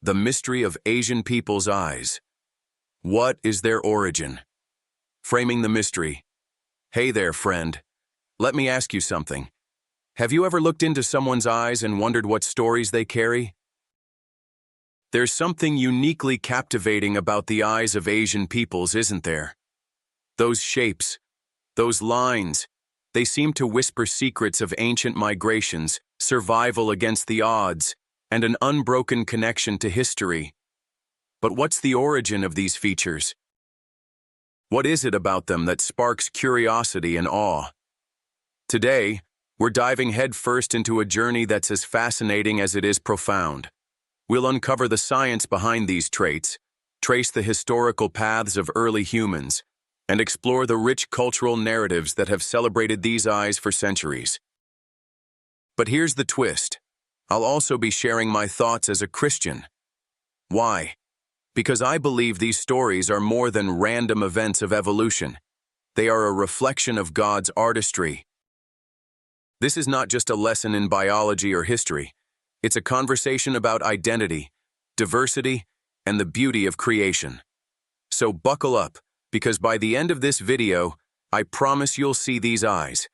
The mystery of Asian people's eyes. What is their origin? Framing the mystery. Hey there, friend. Let me ask you something. Have you ever looked into someone's eyes and wondered what stories they carry? There's something uniquely captivating about the eyes of Asian peoples, isn't there? Those shapes, those lines, they seem to whisper secrets of ancient migrations, survival against the odds, and an unbroken connection to history. But what's the origin of these features? What is it about them that sparks curiosity and awe? Today, we're diving headfirst into a journey that's as fascinating as it is profound. We'll uncover the science behind these traits, trace the historical paths of early humans, and explore the rich cultural narratives that have celebrated these eyes for centuries. But here's the twist. I'll also be sharing my thoughts as a Christian. Why? Because I believe these stories are more than random events of evolution. They are a reflection of God's artistry. This is not just a lesson in biology or history. It's a conversation about identity, diversity, and the beauty of creation. So buckle up, because by the end of this video, I promise you'll see these eyes,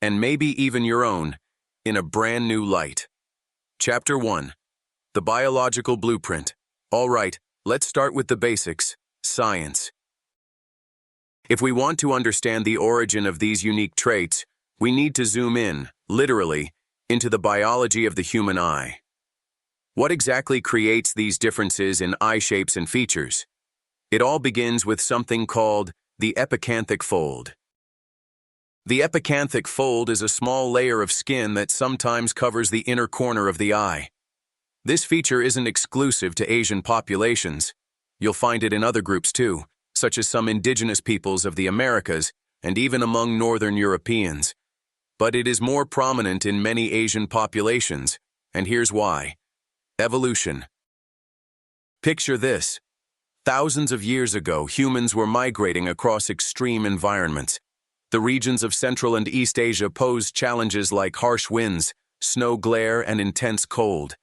and maybe even your own, in a brand new light. Chapter 1. The Biological Blueprint. All right, let's start with the basics, science. If we want to understand the origin of these unique traits, we need to zoom in, literally, into the biology of the human eye. What exactly creates these differences in eye shapes and features? It all begins with something called the epicanthic fold. The epicanthic fold is a small layer of skin that sometimes covers the inner corner of the eye. This feature isn't exclusive to Asian populations. You'll find it in other groups too, such as some indigenous peoples of the Americas and even among Northern Europeans. But it is more prominent in many Asian populations, and here's why. Evolution. Picture this. Thousands of years ago, humans were migrating across extreme environments. The regions of Central and East Asia posed challenges like harsh winds, snow glare, and intense cold.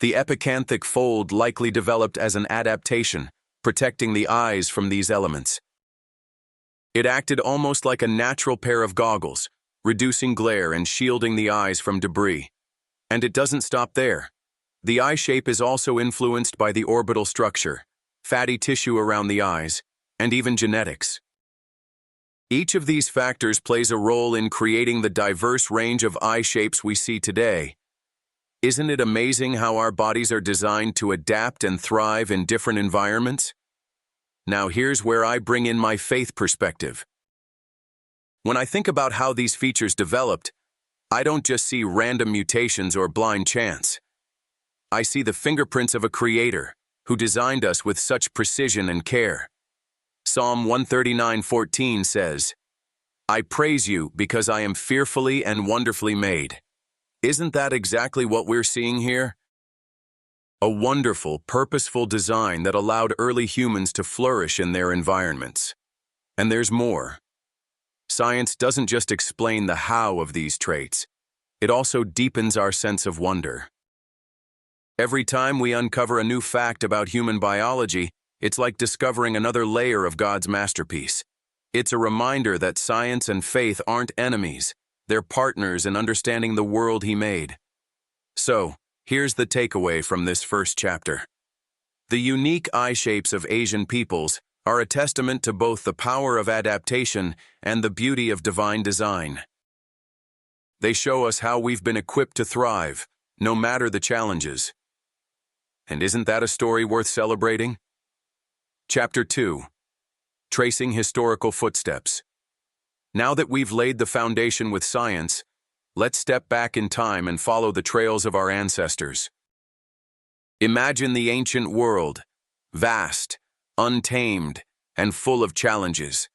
The epicanthic fold likely developed as an adaptation, protecting the eyes from these elements. It acted almost like a natural pair of goggles, reducing glare and shielding the eyes from debris. And it doesn't stop there. The eye shape is also influenced by the orbital structure, fatty tissue around the eyes, and even genetics. Each of these factors plays a role in creating the diverse range of eye shapes we see today. Isn't it amazing how our bodies are designed to adapt and thrive in different environments? Now here's where I bring in my faith perspective. When I think about how these features developed, I don't just see random mutations or blind chance. I see the fingerprints of a creator who designed us with such precision and care. Psalm 139:14 says, "I praise you because I am fearfully and wonderfully made." Isn't that exactly what we're seeing here? A wonderful, purposeful design that allowed early humans to flourish in their environments. And there's more. Science doesn't just explain the how of these traits, it also deepens our sense of wonder. Every time we uncover a new fact about human biology, it's like discovering another layer of God's masterpiece. It's a reminder that science and faith aren't enemies, they're partners in understanding the world He made. So, here's the takeaway from this first chapter. The unique eye shapes of Asian peoples are a testament to both the power of adaptation and the beauty of divine design. They show us how we've been equipped to thrive, no matter the challenges. And isn't that a story worth celebrating? Chapter 2. Tracing Historical Footsteps. Now that we've laid the foundation with science, let's step back in time and follow the trails of our ancestors. Imagine the ancient world, vast, untamed, and full of challenges.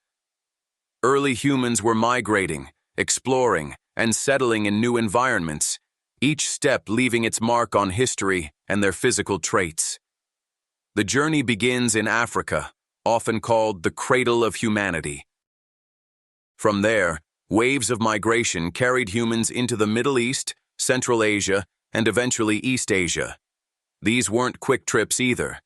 Early humans were migrating, exploring, and settling in new environments, each step leaving its mark on history and their physical traits. The journey begins in Africa, often called the cradle of humanity. From there, waves of migration carried humans into the Middle East, Central Asia, and eventually East Asia. These weren't quick trips either.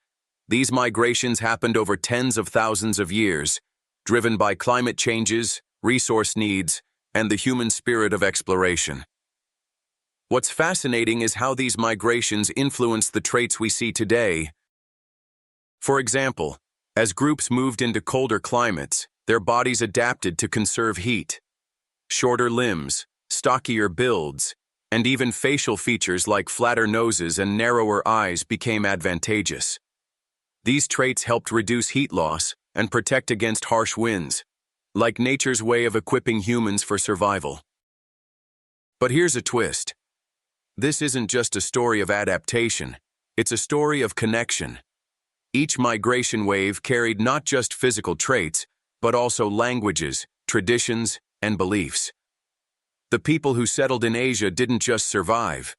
These migrations happened over tens of thousands of years, driven by climate changes, resource needs, and the human spirit of exploration. What's fascinating is how these migrations influenced the traits we see today. For example, as groups moved into colder climates, their bodies adapted to conserve heat. Shorter limbs, stockier builds, and even facial features like flatter noses and narrower eyes became advantageous. These traits helped reduce heat loss and protect against harsh winds, like nature's way of equipping humans for survival. But here's a twist. This isn't just a story of adaptation, it's a story of connection. Each migration wave carried not just physical traits, but also languages, traditions, and beliefs. The people who settled in Asia didn't just survive,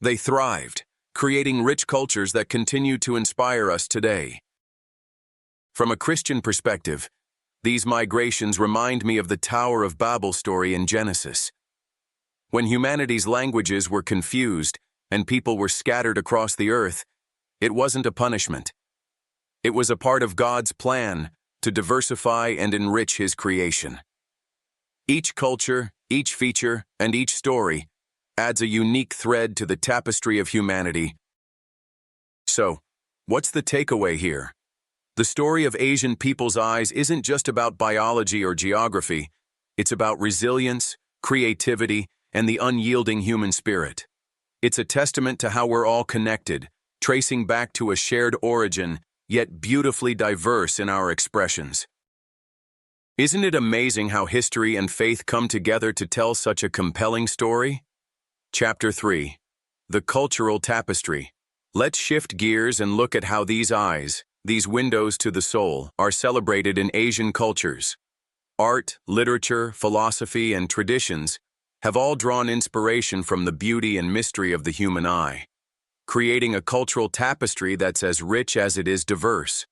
they thrived, creating rich cultures that continue to inspire us today. From a Christian perspective, these migrations remind me of the Tower of Babel story in Genesis. When humanity's languages were confused and people were scattered across the earth, it wasn't a punishment. It was a part of God's plan to diversify and enrich His creation. Each culture, each feature, and each story adds a unique thread to the tapestry of humanity. So, what's the takeaway here? The story of Asian people's eyes isn't just about biology or geography, it's about resilience, creativity, and the unyielding human spirit. It's a testament to how we're all connected, tracing back to a shared origin, yet beautifully diverse in our expressions. Isn't it amazing how history and faith come together to tell such a compelling story? Chapter 3. The Cultural Tapestry. Let's shift gears and look at how these eyes, these windows to the soul, are celebrated in Asian cultures. Art, literature, philosophy, and traditions have all drawn inspiration from the beauty and mystery of the human eye, creating a cultural tapestry that's as rich as it is diverse.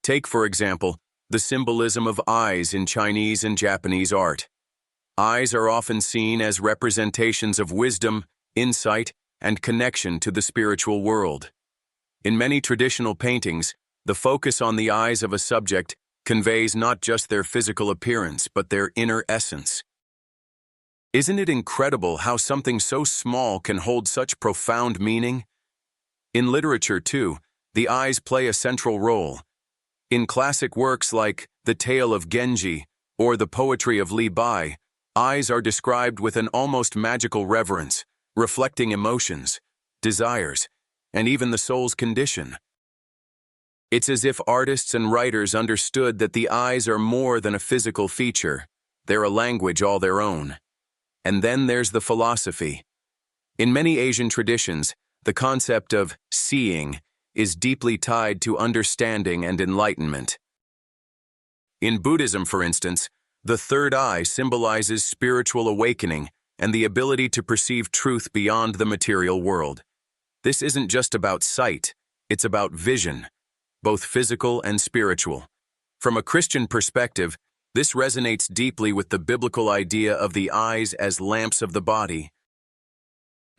Take, for example, the symbolism of eyes in Chinese and Japanese art. Eyes are often seen as representations of wisdom, insight, and connection to the spiritual world. In many traditional paintings, the focus on the eyes of a subject conveys not just their physical appearance, but their inner essence. Isn't it incredible how something so small can hold such profound meaning? In literature, too, the eyes play a central role. In classic works like The Tale of Genji or the poetry of Li Bai, eyes are described with an almost magical reverence, reflecting emotions, desires, and even the soul's condition. It's as if artists and writers understood that the eyes are more than a physical feature, they're a language all their own. And then there's the philosophy. In many Asian traditions, the concept of seeing is deeply tied to understanding and enlightenment. In Buddhism, for instance, the third eye symbolizes spiritual awakening and the ability to perceive truth beyond the material world. This isn't just about sight, it's about vision, both physical and spiritual. From a Christian perspective, this resonates deeply with the biblical idea of the eyes as lamps of the body.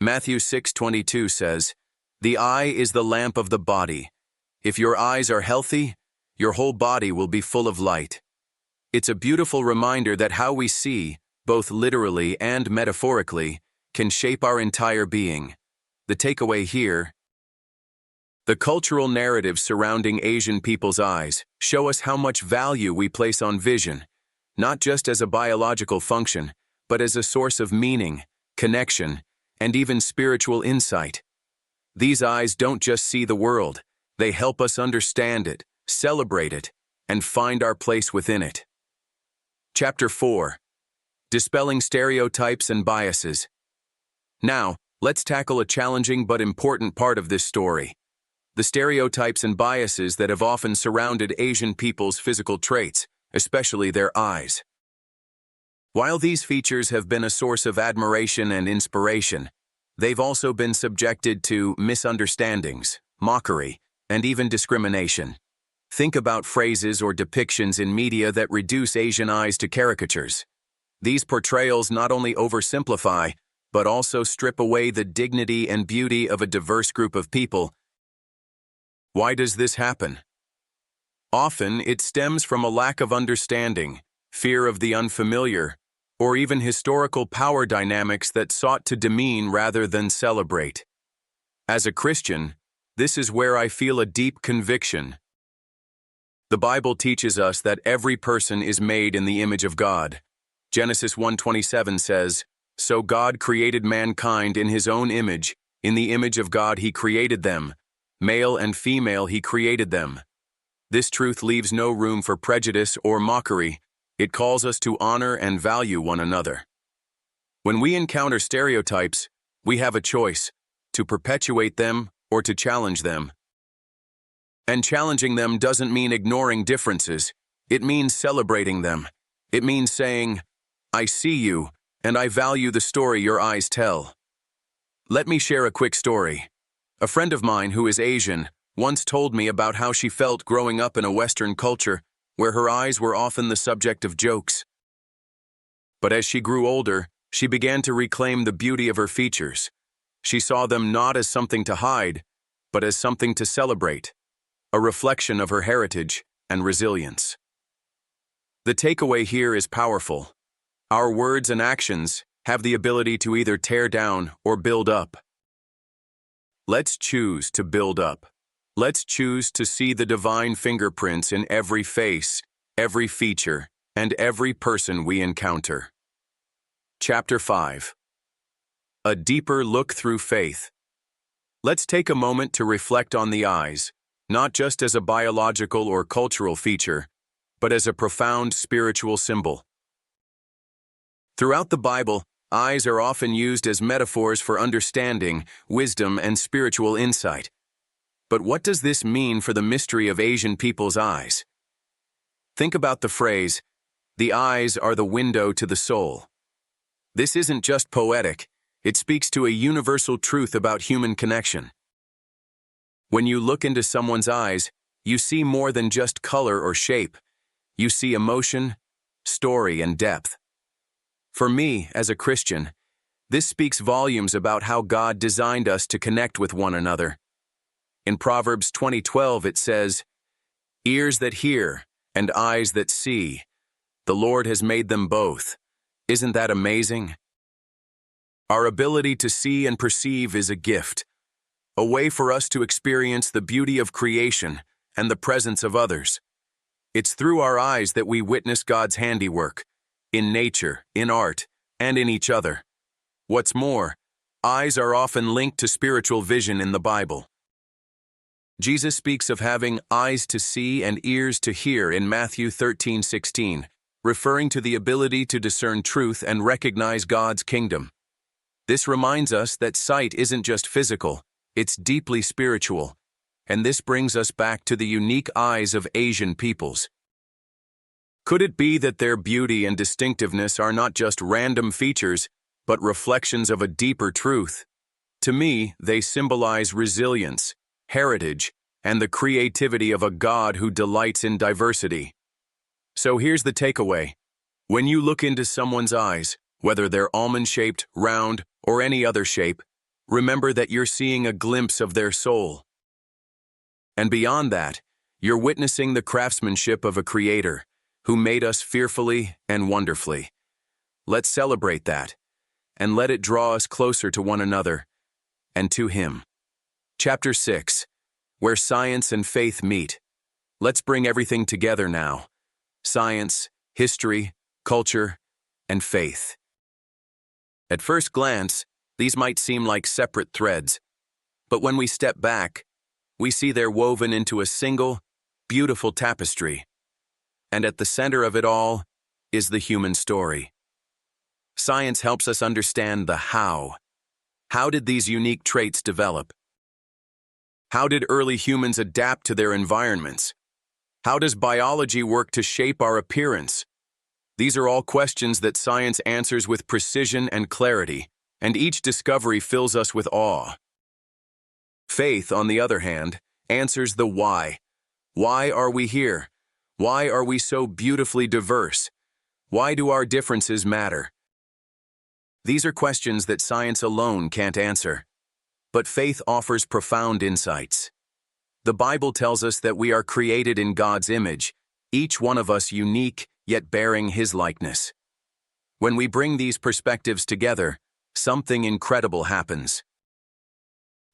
Matthew 6:22 says, "The eye is the lamp of the body. If your eyes are healthy, your whole body will be full of light." It's a beautiful reminder that how we see, both literally and metaphorically, can shape our entire being. The takeaway here: the cultural narratives surrounding Asian people's eyes show us how much value we place on vision, not just as a biological function, but as a source of meaning, connection, and even spiritual insight. These eyes don't just see the world, they help us understand it, celebrate it, and find our place within it. Chapter 4. Dispelling Stereotypes and Biases. Now, let's tackle a challenging but important part of this story: the stereotypes and biases that have often surrounded Asian people's physical traits, especially their eyes. While these features have been a source of admiration and inspiration, they've also been subjected to misunderstandings, mockery, and even discrimination. Think about phrases or depictions in media that reduce Asian eyes to caricatures. These portrayals not only oversimplify, but also strip away the dignity and beauty of a diverse group of people. Why does this happen? Often, it stems from a lack of understanding, fear of the unfamiliar, or even historical power dynamics that sought to demean rather than celebrate. As a Christian, this is where I feel a deep conviction. The Bible teaches us that every person is made in the image of God. Genesis 1:27 says, "So God created mankind in his own image, in the image of God he created them. Male and female he created them." This truth leaves no room for prejudice or mockery. It calls us to honor and value one another. When we encounter stereotypes, we have a choice: to perpetuate them or to challenge them. And challenging them doesn't mean ignoring differences. It means celebrating them. It means saying, "I see you, and I value the story your eyes tell." Let me share a quick story. A friend of mine who is Asian once told me about how she felt growing up in a Western culture where her eyes were often the subject of jokes. But as she grew older, she began to reclaim the beauty of her features. She saw them not as something to hide, but as something to celebrate, a reflection of her heritage and resilience. The takeaway here is powerful. Our words and actions have the ability to either tear down or build up. Let's choose to build up. Let's choose to see the divine fingerprints in every face, every feature, and every person we encounter. Chapter 5. A deeper look through faith. Let's take a moment to reflect on the eyes, not just as a biological or cultural feature, but as a profound spiritual symbol. Throughout the Bible, eyes are often used as metaphors for understanding, wisdom, and spiritual insight. But what does this mean for the mystery of Asian people's eyes? Think about the phrase, "The eyes are the window to the soul." This isn't just poetic, it speaks to a universal truth about human connection. When you look into someone's eyes, you see more than just color or shape. You see emotion, story, and depth. For me, as a Christian, this speaks volumes about how God designed us to connect with one another. In Proverbs 20:12 it says, "Ears that hear and eyes that see, the Lord has made them both." Isn't that amazing? Our ability to see and perceive is a gift, a way for us to experience the beauty of creation and the presence of others. It's through our eyes that we witness God's handiwork, in nature, in art, and in each other. What's more, eyes are often linked to spiritual vision in the Bible. Jesus speaks of having eyes to see and ears to hear in Matthew 13:16, referring to the ability to discern truth and recognize God's kingdom. This reminds us that sight isn't just physical, it's deeply spiritual, and this brings us back to the unique eyes of Asian peoples. Could it be that their beauty and distinctiveness are not just random features, but reflections of a deeper truth? To me, they symbolize resilience, heritage, and the creativity of a God who delights in diversity. So here's the takeaway. When you look into someone's eyes, whether they're almond-shaped, round, or any other shape, remember that you're seeing a glimpse of their soul. And beyond that, you're witnessing the craftsmanship of a creator who made us fearfully and wonderfully. Let's celebrate that, and let it draw us closer to one another and to Him. Chapter 6. Where Science and Faith Meet. Let's bring everything together now. Science, history, culture, and faith. At first glance, these might seem like separate threads, but when we step back, we see they're woven into a single, beautiful tapestry. And at the center of it all is the human story. Science helps us understand the how. How did these unique traits develop? How did early humans adapt to their environments? How does biology work to shape our appearance? These are all questions that science answers with precision and clarity, and each discovery fills us with awe. Faith, on the other hand, answers the why. Why are we here? Why are we so beautifully diverse? Why do our differences matter? These are questions that science alone can't answer. But faith offers profound insights. The Bible tells us that we are created in God's image, each one of us unique, yet bearing His likeness. When we bring these perspectives together, something incredible happens.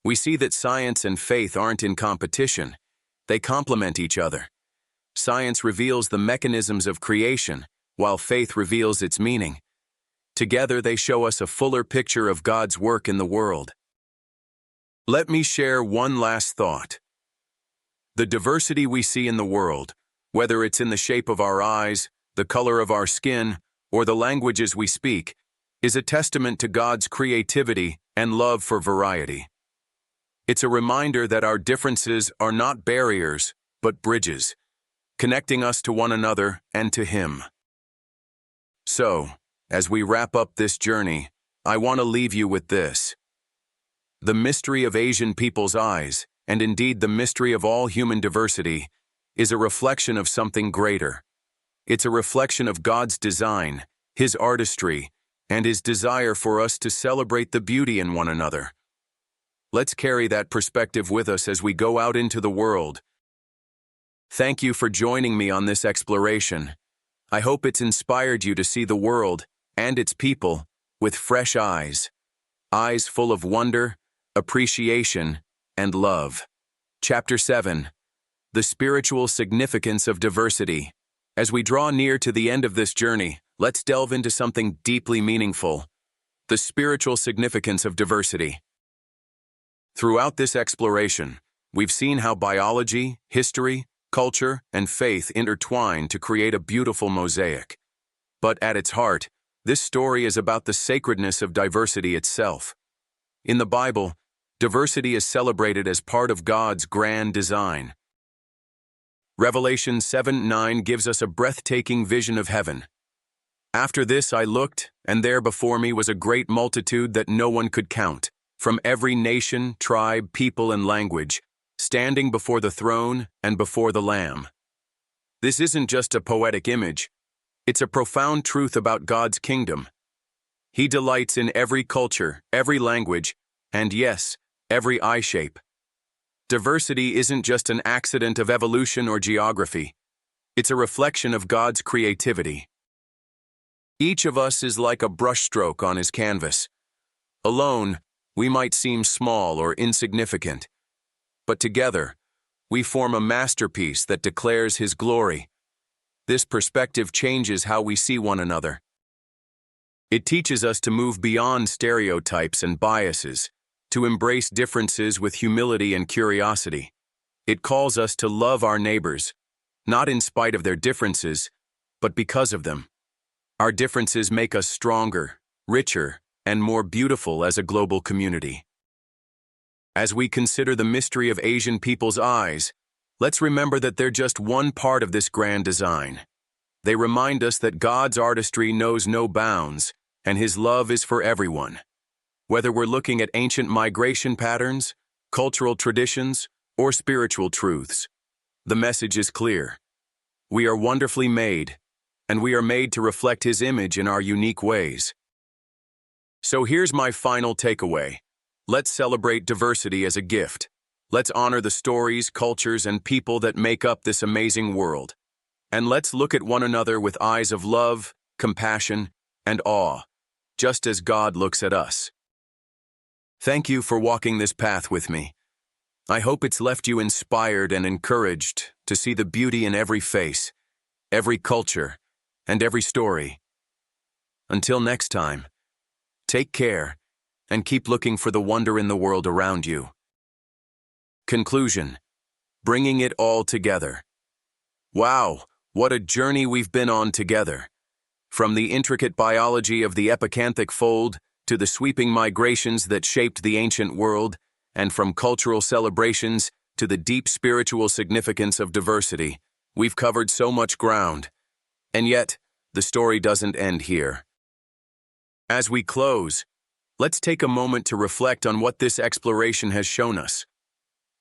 We see that science and faith aren't in competition. They complement each other. Science reveals the mechanisms of creation, while faith reveals its meaning. Together they show us a fuller picture of God's work in the world. Let me share one last thought. The diversity we see in the world, whether it's in the shape of our eyes, the color of our skin, or the languages we speak, is a testament to God's creativity and love for variety. It's a reminder that our differences are not barriers, but bridges, connecting us to one another and to Him. So, as we wrap up this journey, I want to leave you with this. The mystery of Asian people's eyes, and indeed the mystery of all human diversity, is a reflection of something greater. It's a reflection of God's design, His artistry, and His desire for us to celebrate the beauty in one another. Let's carry that perspective with us as we go out into the world. Thank you for joining me on this exploration. I hope it's inspired you to see the world and its people with fresh eyes. Eyes full of wonder, appreciation, and love. Chapter 7. The Spiritual Significance of Diversity. As we draw near to the end of this journey, let's delve into something deeply meaningful: the spiritual significance of diversity. Throughout this exploration, we've seen how biology, history, culture, and faith intertwine to create a beautiful mosaic. But at its heart, this story is about the sacredness of diversity itself. In the Bible, diversity is celebrated as part of God's grand design. Revelation 7:9 gives us a breathtaking vision of heaven. After this I looked, and there before me was a great multitude that no one could count, from every nation, tribe, people, and language, standing before the throne and before the Lamb. This isn't just a poetic image. It's a profound truth about God's kingdom. He delights in every culture, every language, and yes, every eye shape. Diversity isn't just an accident of evolution or geography. It's a reflection of God's creativity. Each of us is like a brushstroke on His canvas. Alone, we might seem small or insignificant. But together, we form a masterpiece that declares His glory. This perspective changes how we see one another. It teaches us to move beyond stereotypes and biases, to embrace differences with humility and curiosity. It calls us to love our neighbors, not in spite of their differences, but because of them. Our differences make us stronger, richer, and more beautiful as a global community. As we consider the mystery of Asian people's eyes, let's remember that they're just one part of this grand design. They remind us that God's artistry knows no bounds, and His love is for everyone. Whether we're looking at ancient migration patterns, cultural traditions, or spiritual truths, the message is clear. We are wonderfully made, and we are made to reflect His image in our unique ways. So here's my final takeaway. Let's celebrate diversity as a gift. Let's honor the stories, cultures, and people that make up this amazing world. And let's look at one another with eyes of love, compassion, and awe, just as God looks at us. Thank you for walking this path with me. I hope it's left you inspired and encouraged to see the beauty in every face, every culture, and every story. Until next time, take care and keep looking for the wonder in the world around you. Conclusion: bringing it all together. Wow, what a journey we've been on together. From the intricate biology of the epicanthic fold to the sweeping migrations that shaped the ancient world, and from cultural celebrations to the deep spiritual significance of diversity, we've covered so much ground. And yet, the story doesn't end here. As we close, let's take a moment to reflect on what this exploration has shown us.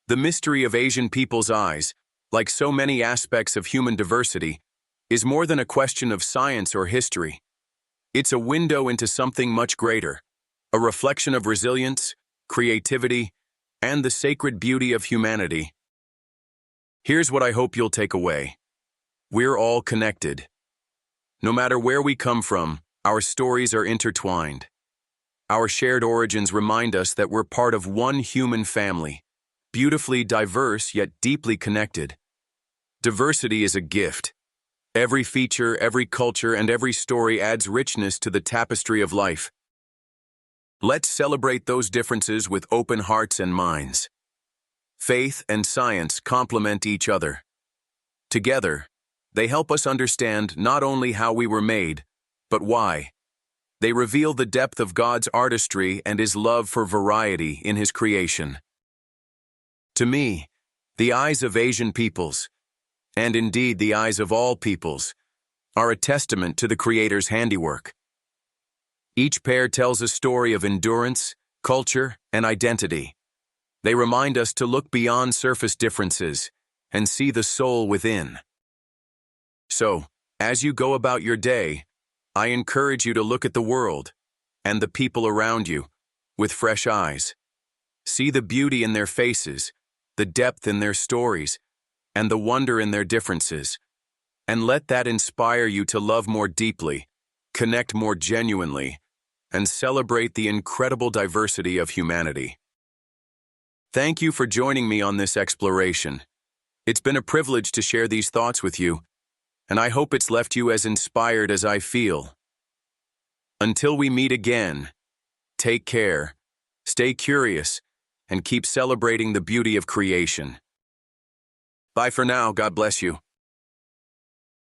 The mystery of Asian people's eyes, like so many aspects of human diversity, is more than a question of science or history. It's a window into something much greater, a reflection of resilience, creativity, and the sacred beauty of humanity. Here's what I hope you'll take away. We're all connected. No matter where we come from, our stories are intertwined. Our shared origins remind us that we're part of one human family, beautifully diverse yet deeply connected. Diversity is a gift. Every feature, every culture, and every story adds richness to the tapestry of life. Let's celebrate those differences with open hearts and minds. Faith and science complement each other. Together, they help us understand not only how we were made, but why. They reveal the depth of God's artistry and His love for variety in His creation. To me, the eyes of Asian peoples, and indeed the eyes of all peoples, are a testament to the Creator's handiwork. Each pair tells a story of endurance, culture, and identity. They remind us to look beyond surface differences and see the soul within. So, as you go about your day, I encourage you to look at the world and the people around you with fresh eyes. See the beauty in their faces, the depth in their stories, and the wonder in their differences. And let that inspire you to love more deeply, connect more genuinely, and celebrate the incredible diversity of humanity. Thank you for joining me on this exploration. It's been a privilege to share these thoughts with you, and I hope it's left you as inspired as I feel. Until we meet again, take care, stay curious, and keep celebrating the beauty of creation. Bye for now. God bless you.